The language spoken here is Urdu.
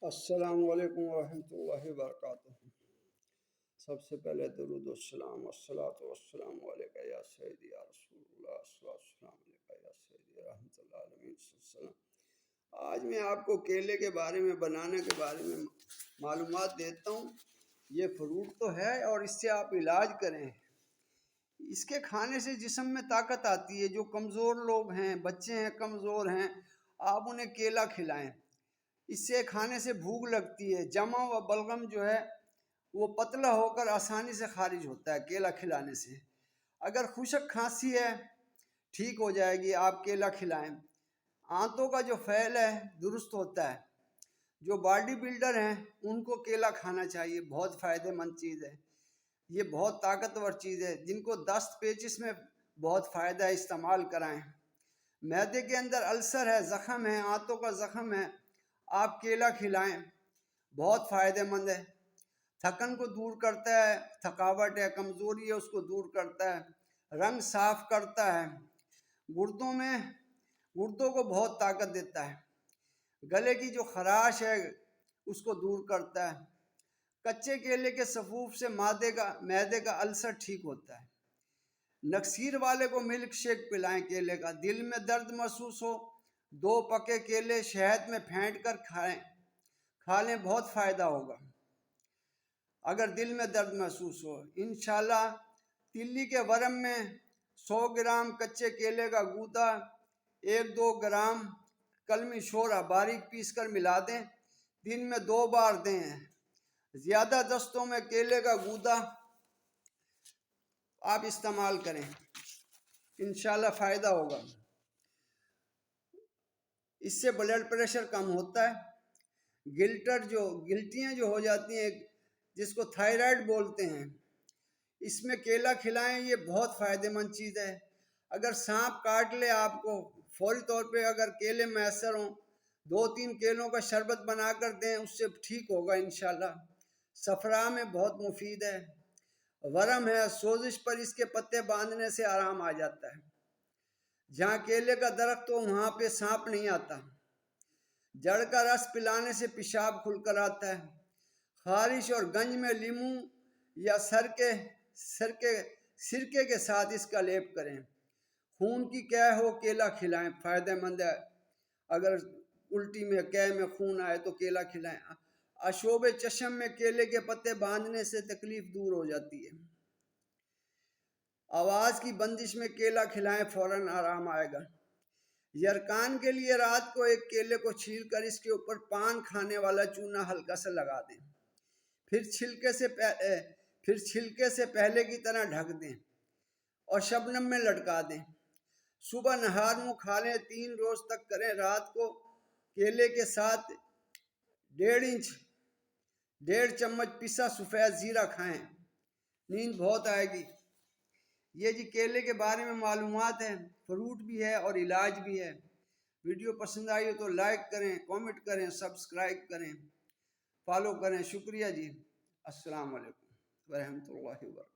السلام علیکم ورحمۃ اللہ وبرکاتہ۔ سب سے پہلے درود والسلام والصلاۃ والسلام علیکہ یا سیدی یا رسول اللہ، الصلاۃ والسلام علیکہ یا سیدی رحمۃ اللہ عالمین صلی اللہ علیہ وسلم۔ آج میں آپ کو کیلے کے بارے میں، بنانے کے بارے میں معلومات دیتا ہوں۔ یہ فروٹ تو ہے اور اس سے آپ علاج کریں۔ اس کے کھانے سے جسم میں طاقت آتی ہے۔ جو کمزور لوگ ہیں، بچے ہیں کمزور ہیں، آپ انہیں کیلا کھلائیں۔ اس سے کھانے سے بھوک لگتی ہے۔ جمع و بلغم جو ہے وہ پتلا ہو کر آسانی سے خارج ہوتا ہے کیلا کھلانے سے۔ اگر خشک کھانسی ہے ٹھیک ہو جائے گی، آپ کیلا کھلائیں۔ آنتوں کا جو فعل ہے درست ہوتا ہے۔ جو باڈی بلڈر ہیں ان کو کیلا کھانا چاہیے، بہت فائدہ مند چیز ہے۔ یہ بہت طاقتور چیز ہے۔ جن کو دست پیچس میں بہت فائدہ ہے، استعمال کرائیں۔ معدے کے اندر السر ہے، زخم ہے، آنتوں کا زخم ہے، آپ کیلا کھلائیں، بہت فائدہ مند ہے۔ تھکن کو دور کرتا ہے، تھکاوٹ ہے، کمزوری ہے، اس کو دور کرتا ہے، رنگ صاف کرتا ہے، گردوں کو بہت طاقت دیتا ہے، گلے کی جو خراش ہے اس کو دور کرتا ہے۔ کچے کیلے کے سفوف سے معدے کا السر ٹھیک ہوتا ہے۔ نکسیر والے کو ملک شیک پلائیں کیلے کا۔ دل میں درد محسوس ہو 2 پکے کیلے شہد میں پھینٹ کر کھا لیں، بہت فائدہ ہوگا۔ اگر دل میں درد محسوس ہو، انشاءاللہ تلی کے ورم میں 100 گرام کچے کیلے کا گودا، 1-2 گرام کلمی شورا باریک پیس کر ملا دیں، دن میں 2 بار دیں۔ زیادہ دستوں میں کیلے کا گودا آپ استعمال کریں، انشاءاللہ فائدہ ہوگا۔ اس سے بلڈ پریشر کم ہوتا ہے۔ گلٹیاں جو ہو جاتی ہیں، جس کو تھائرائیڈ بولتے ہیں، اس میں کیلا کھلائیں، یہ بہت فائدہ مند چیز ہے۔ اگر سانپ کاٹ لے آپ کو، فوری طور پہ اگر کیلے میسر ہوں 2-3 کیلوں کا شربت بنا کر دیں، اس سے ٹھیک ہوگا انشاءاللہ۔ صفرا میں بہت مفید ہے۔ ورم ہے، سوزش پر اس کے پتے باندھنے سے آرام آ جاتا ہے۔ جہاں کیلے کا درخت ہو وہاں پہ سانپ نہیں آتا۔ جڑ کا رس پلانے سے پیشاب کھل کر آتا ہے۔ خارش اور گنج میں لیموں یا سرکے کے ساتھ اس کا لیپ کریں۔ خون کی قے ہو کیلا کھلائیں، فائدہ مند ہے۔ اگر الٹی میں قے میں خون آئے تو کیلا کھلائیں۔ آشوب چشم میں کیلے کے پتے باندھنے سے تکلیف دور ہو جاتی ہے۔ آواز کی بندش میں کیلا کھلائیں، فوراً آرام آئے گا۔ یرکان کے لیے رات کو 1 کیلے کو چھیل کر اس کے اوپر پان کھانے والا چونا ہلکا سا لگا دیں، پھر چھلکے سے پہلے کی طرح ڈھک دیں اور شبنم میں لٹکا دیں۔ صبح نہار منہ کھا لیں، 3 روز تک کریں۔ رات کو کیلے کے ساتھ 1.5 چمچ پسا سفید زیرہ کھائیں، نیند بہت آئے گی۔ یہ جی کیلے کے بارے میں معلومات ہے، فروٹ بھی ہے اور علاج بھی ہے۔ ویڈیو پسند آئی ہو تو لائک کریں، کامنٹ کریں، سبسکرائب کریں، فالو کریں۔ شکریہ جی۔ السلام علیکم ورحمۃ اللہ وبرکاتہ۔